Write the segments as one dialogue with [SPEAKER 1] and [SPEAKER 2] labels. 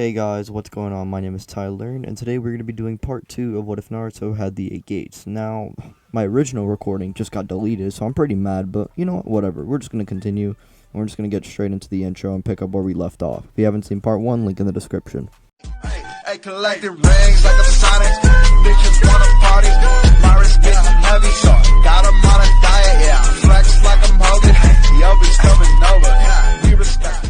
[SPEAKER 1] Hey guys, what's going on? My name is Tyler, and today we're going to be doing part 2 of What If Naruto Had the 8 Gates. Now, my original recording just got deleted, so I'm pretty mad, but you know what, whatever. We're just going to continue, and we're just going to get straight into the intro and pick up where we left off. If you haven't seen part 1, link in the description.
[SPEAKER 2] Hey, collecting rings like a Sonic. Bitches wanna party. My wrist getting heavy. Got 'em on a diet, yeah. Flex like I'm Hogan. Yo, bitch coming over. Yeah, we respect.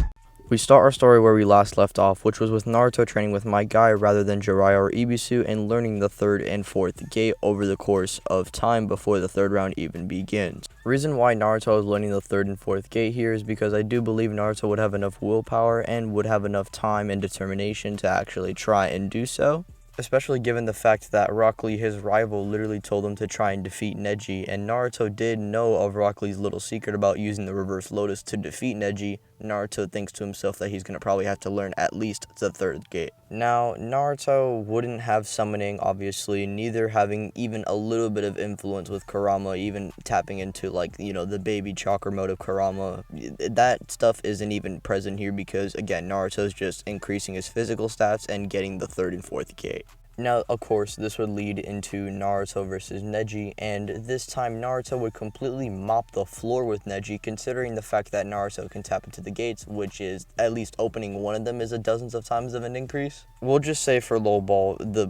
[SPEAKER 1] We start our story where we last left off, which was with Naruto training with my guy rather than Jiraiya or Ibisu and learning the 3rd and 4th gate over the course of time before the 3rd round even begins. Reason why Naruto is learning the 3rd and 4th gate here is because I do believe Naruto would have enough willpower and would have enough time and determination to actually try and do so. Especially given the fact that Rock Lee, his rival, literally told him to try and defeat Neji, and Naruto did know of Rock Lee's little secret about using the reverse lotus to defeat Neji. Naruto thinks to himself that he's going to probably have to learn at least the 3rd gate. Now, Naruto wouldn't have summoning, obviously, neither having even a little bit of influence with Kurama, even tapping into, the baby chakra mode of Kurama. That stuff isn't even present here because, again, Naruto's just increasing his physical stats and getting the 3rd and 4th gate. Now, of course, this would lead into Naruto versus Neji, and this time Naruto would completely mop the floor with Neji, considering the fact that Naruto can tap into the gates, which is at least opening one of them is a dozens of times of an increase. We'll just say for lowball, the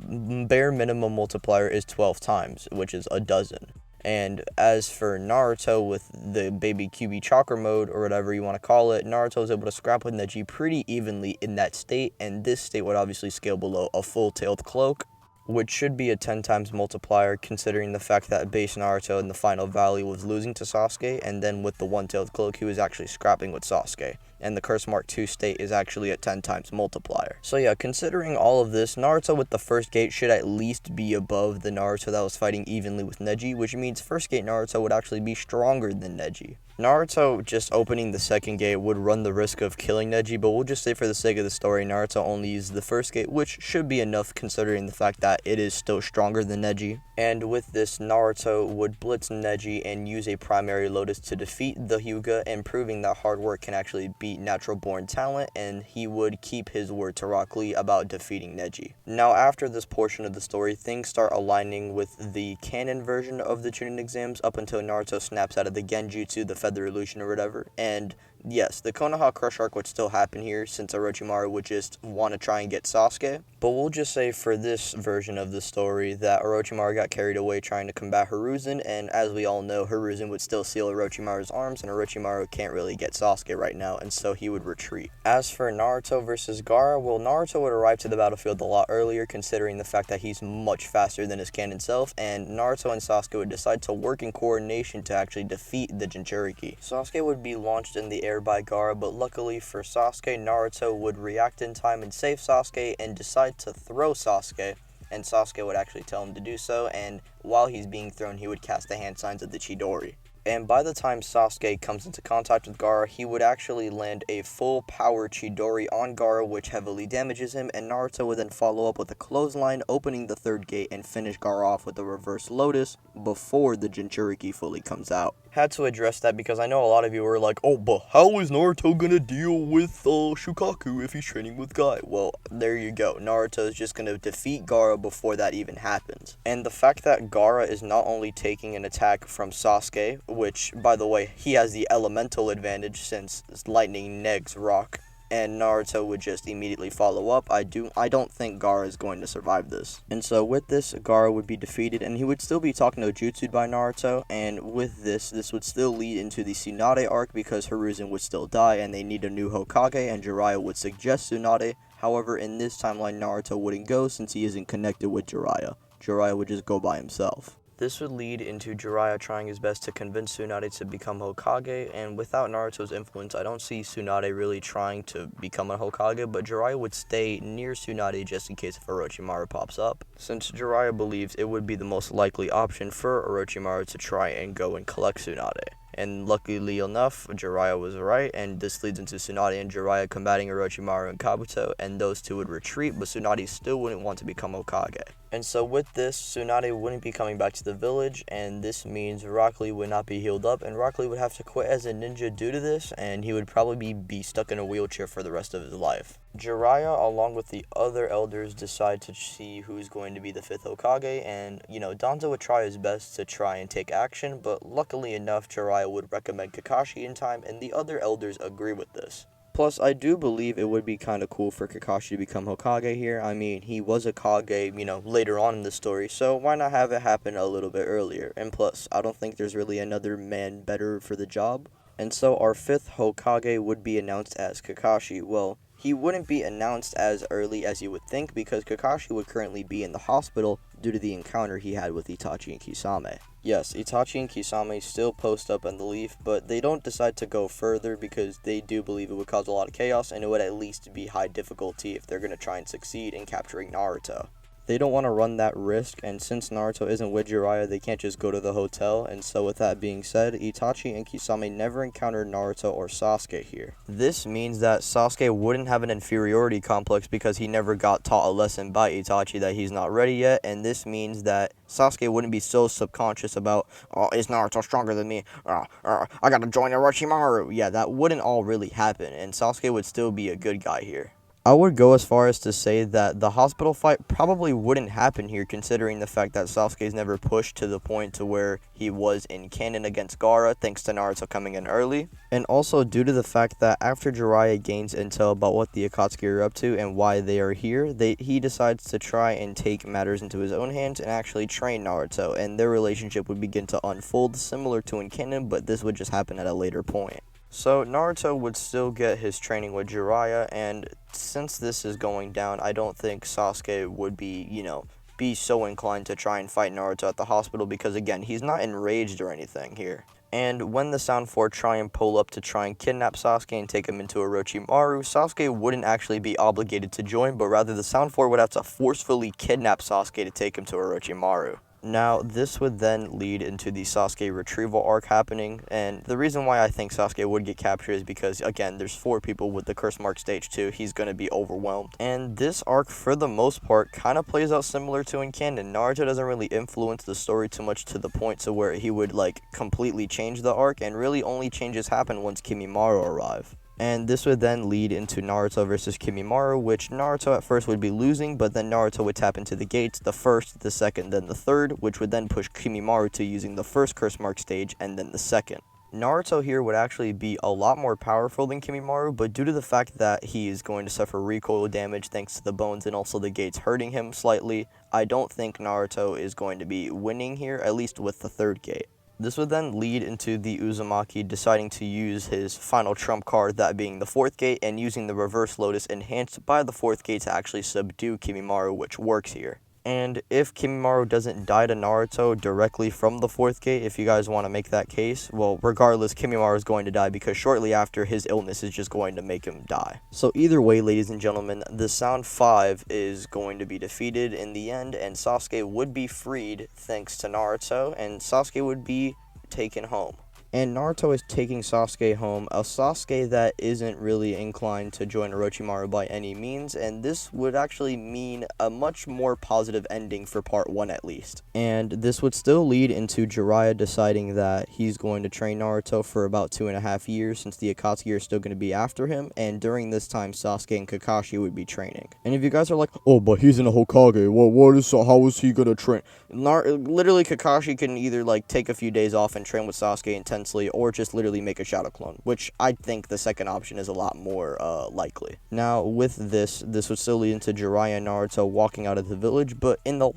[SPEAKER 1] bare minimum multiplier is 12 times, which is a dozen. And as for Naruto with the baby QB chakra mode, or whatever you want to call it, Naruto was able to scrap with Neji pretty evenly in that state, and this state would obviously scale below a full-tailed cloak, which should be a 10 times multiplier considering the fact that base Naruto in the final valley was losing to Sasuke, and then with the one-tailed cloak he was actually scrapping with Sasuke. And the Curse Mark II state is actually a 10 times multiplier. So yeah, considering all of this, Naruto with the 1st gate should at least be above the Naruto that was fighting evenly with Neji, which means 1st gate Naruto would actually be stronger than Neji. Naruto just opening the 2nd gate would run the risk of killing Neji, but we'll just say for the sake of the story, Naruto only used the 1st gate, which should be enough considering the fact that it is still stronger than Neji. And with this, Naruto would blitz Neji and use a primary lotus to defeat the Hyuga, and proving that hard work can actually beat natural born talent, and he would keep his word to Rock Lee about defeating Neji. Now, after this portion of the story, things start aligning with the canon version of the Chunin exams up until Naruto snaps out of the Genjutsu, the Feather Illusion or whatever, and yes, the Konoha Crush arc would still happen here since Orochimaru would just want to try and get Sasuke, but we'll just say for this version of the story that Orochimaru got carried away trying to combat Hiruzen, and as we all know, Hiruzen would still seal Orochimaru's arms, and Orochimaru can't really get Sasuke right now, and so he would retreat. As for Naruto versus Gara, well, Naruto would arrive to the battlefield a lot earlier considering the fact that he's much faster than his canon self, and Naruto and Sasuke would decide to work in coordination to actually defeat the Jinchuriki. Sasuke would be launched in the air by Gara, but luckily for Sasuke, Naruto would react in time and save Sasuke and decide to throw Sasuke, and Sasuke would actually tell him to do so, and while he's being thrown, he would cast the hand signs of the Chidori. And by the time Sasuke comes into contact with Gara, he would actually land a full power Chidori on Gara, which heavily damages him, and Naruto would then follow up with a clothesline, opening the 3rd gate and finish Gara off with a reverse lotus before the Jinchuriki fully comes out. Had to address that because I know a lot of you were like, oh, but how is Naruto gonna deal with Shukaku if he's training with Guy? Well, there you go. Naruto is just gonna defeat Gara before that even happens. And the fact that Gara is not only taking an attack from Sasuke, which, by the way, he has the elemental advantage since lightning negs rock, and Naruto would just immediately follow up, I don't think Gara is going to survive this. And so with this, Gara would be defeated, and he would still be talking no jutsu'd by Naruto, and with this would still lead into the Tsunade arc because Hiruzen would still die, and they need a new Hokage, and Jiraiya would suggest Tsunade. However, in this timeline, Naruto wouldn't go since he isn't connected with Jiraiya. Jiraiya would just go by himself. This would lead into Jiraiya trying his best to convince Tsunade to become Hokage, and without Naruto's influence, I don't see Tsunade really trying to become a Hokage, but Jiraiya would stay near Tsunade just in case if Orochimaru pops up, since Jiraiya believes it would be the most likely option for Orochimaru to try and go and collect Tsunade. And luckily enough, Jiraiya was right, and this leads into Tsunade and Jiraiya combating Orochimaru and Kabuto, and those two would retreat, but Tsunade still wouldn't want to become Hokage. And so with this, Tsunade wouldn't be coming back to the village, and this means Rock Lee would not be healed up, and Rock Lee would have to quit as a ninja due to this, and he would probably be stuck in a wheelchair for the rest of his life. Jiraiya, along with the other elders, decide to see who's going to be the 5th Hokage, and, Danzo would try his best to try and take action, but luckily enough, Jiraiya would recommend Kakashi in time, and the other elders agree with this. Plus, I do believe it would be kind of cool for Kakashi to become Hokage here. I mean, he was a Kage, later on in the story, so why not have it happen a little bit earlier? And plus, I don't think there's really another man better for the job. And so our 5th Hokage would be announced as Kakashi. Well, he wouldn't be announced as early as you would think because Kakashi would currently be in the hospital due to the encounter he had with Itachi and Kisame. Yes, Itachi and Kisame still post up in the Leaf, but they don't decide to go further because they do believe it would cause a lot of chaos and it would at least be high difficulty if they're going to try and succeed in capturing Naruto. They don't want to run that risk, and since Naruto isn't with Jiraiya, they can't just go to the hotel, and so with that being said, Itachi and Kisame never encountered Naruto or Sasuke here. This means that Sasuke wouldn't have an inferiority complex because he never got taught a lesson by Itachi that he's not ready yet, and this means that Sasuke wouldn't be so subconscious about, oh, is Naruto stronger than me? I gotta join Orochimaru. Yeah, that wouldn't all really happen, and Sasuke would still be a good guy here. I would go as far as to say that the hospital fight probably wouldn't happen here considering the fact that Sasuke's never pushed to the point to where he was in canon against Gara thanks to Naruto coming in early. And also due to the fact that after Jiraiya gains intel about what the Akatsuki are up to and why they are here, he decides to try and take matters into his own hands and actually train Naruto, and their relationship would begin to unfold similar to in canon, but this would just happen at a later point. So Naruto would still get his training with Jiraiya, and since this is going down, I don't think Sasuke would be so inclined to try and fight Naruto at the hospital because, again, he's not enraged or anything here. And when the Sound Four try and pull up to try and kidnap Sasuke and take him into Orochimaru, Sasuke wouldn't actually be obligated to join, but rather the Sound Four would have to forcefully kidnap Sasuke to take him to Orochimaru. Now, this would then lead into the Sasuke Retrieval Arc happening, and the reason why I think Sasuke would get captured is because, again, there's 4 people with the Curse Mark Stage 2, he's going to be overwhelmed. And this arc, for the most part, kind of plays out similar to in canon. Naruto doesn't really influence the story too much to the point to where he would, completely change the arc, and really only changes happen once Kimimaro arrive. And this would then lead into Naruto versus Kimimaro, which Naruto at first would be losing, but then Naruto would tap into the gates, the first, the second, then the third, which would then push Kimimaro to using the first Curse Mark stage and then the second. Naruto here would actually be a lot more powerful than Kimimaro, but due to the fact that he is going to suffer recoil damage thanks to the bones and also the gates hurting him slightly, I don't think Naruto is going to be winning here, at least with the third gate. This would then lead into the Uzumaki deciding to use his final trump card, that being the 4th gate, and using the Reverse Lotus enhanced by the 4th gate to actually subdue Kimimaro, which works here. And if Kimimaro doesn't die to Naruto directly from the 4th gate, if you guys want to make that case, well, regardless, Kimimaro is going to die because shortly after, his illness is just going to make him die. So either way, ladies and gentlemen, the Sound 5 is going to be defeated in the end, and Sasuke would be freed thanks to Naruto, and Sasuke would be taken home. And Naruto is taking Sasuke home, a Sasuke that isn't really inclined to join Orochimaru by any means, and this would actually mean a much more positive ending for part 1 at least. And this would still lead into Jiraiya deciding that he's going to train Naruto for about 2.5 years since the Akatsuki are still going to be after him, and during this time Sasuke and Kakashi would be training. And if you guys are like, oh, but he's in a Hokage, well, how is he going to train? Literally, Kakashi can either take a few days off and train with Sasuke intensely, or just literally make a shadow clone, which I think the second option is a lot more likely. Now, with this would still lead into Jiraiya and Naruto walking out of the village, but in the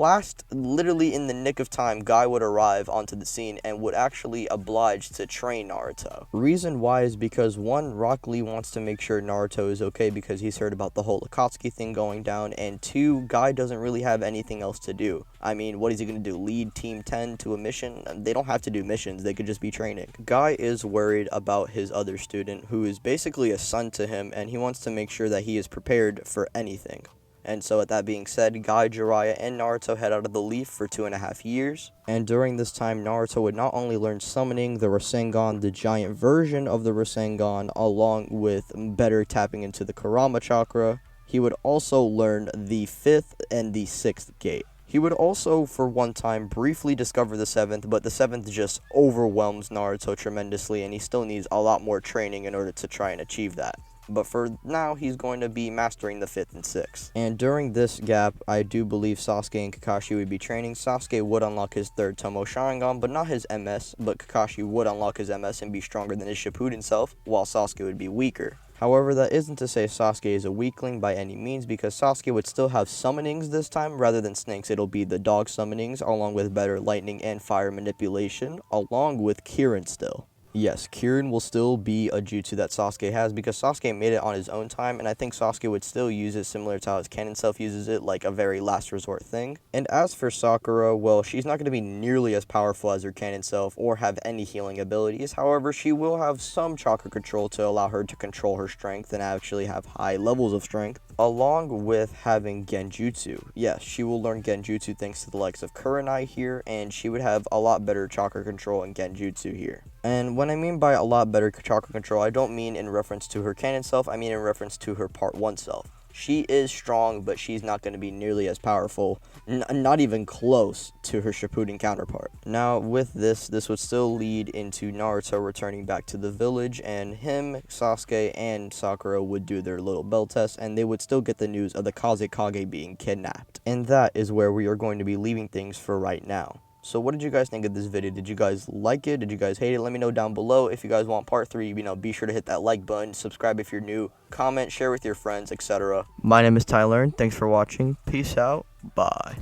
[SPEAKER 1] literally in the nick of time, Guy would arrive onto the scene and would actually oblige to train Naruto. Reason why is because, 1, Rock Lee wants to make sure Naruto is okay because he's heard about the whole Akatsuki thing going down, and 2, Guy doesn't really have anything else to do. I mean, what is he going to do, lead Team 10 to a mission? They don't have to do missions, they could just be training. Guy is worried about his other student, who is basically a son to him, and he wants to make sure that he is prepared for anything. And so with that being said, Guy, Jiraiya, and Naruto head out of the Leaf for 2.5 years. And during this time, Naruto would not only learn summoning the Rasengan, the giant version of the Rasengan, along with better tapping into the Kurama chakra, he would also learn the 5th and the 6th gate. He would also, for one time, briefly discover the 7th, but the 7th just overwhelms Naruto tremendously, and he still needs a lot more training in order to try and achieve that. But for now, he's going to be mastering the 5th and 6th. And during this gap, I do believe Sasuke and Kakashi would be training. Sasuke would unlock his 3rd Tomo Sharingan, but not his MS, but Kakashi would unlock his MS and be stronger than his Shippuden self, while Sasuke would be weaker. However, that isn't to say Sasuke is a weakling by any means, because Sasuke would still have summonings this time. Rather than snakes, it'll be the dog summonings, along with better lightning and fire manipulation, along with Kirin still. Yes, Kirin will still be a jutsu that Sasuke has, because Sasuke made it on his own time, and I think Sasuke would still use it similar to how his canon self uses it, like a very last resort thing. And as for Sakura, well, she's not going to be nearly as powerful as her canon self or have any healing abilities. However, she will have some chakra control to allow her to control her strength and actually have high levels of strength, along with having Genjutsu. Yes, she will learn Genjutsu thanks to the likes of Kurenai here, and she would have a lot better chakra control in Genjutsu here. And when I mean by a lot better chakra control, I don't mean in reference to her canon self, I mean in reference to her part 1 self. She is strong, but she's not going to be nearly as powerful, not even close to her Shippuden counterpart. Now, with this would still lead into Naruto returning back to the village, and him, Sasuke, and Sakura would do their little bell test, and they would still get the news of the Kazekage being kidnapped. And that is where we are going to be leaving things for right now. So what did you guys think of this video? Did you guys like it? Did you guys hate it? Let me know down below. If you guys want part 3, be sure to hit that like button, subscribe if you're new, comment, share with your friends, etc. My name is Tyler, and thanks for watching. Peace out. Bye.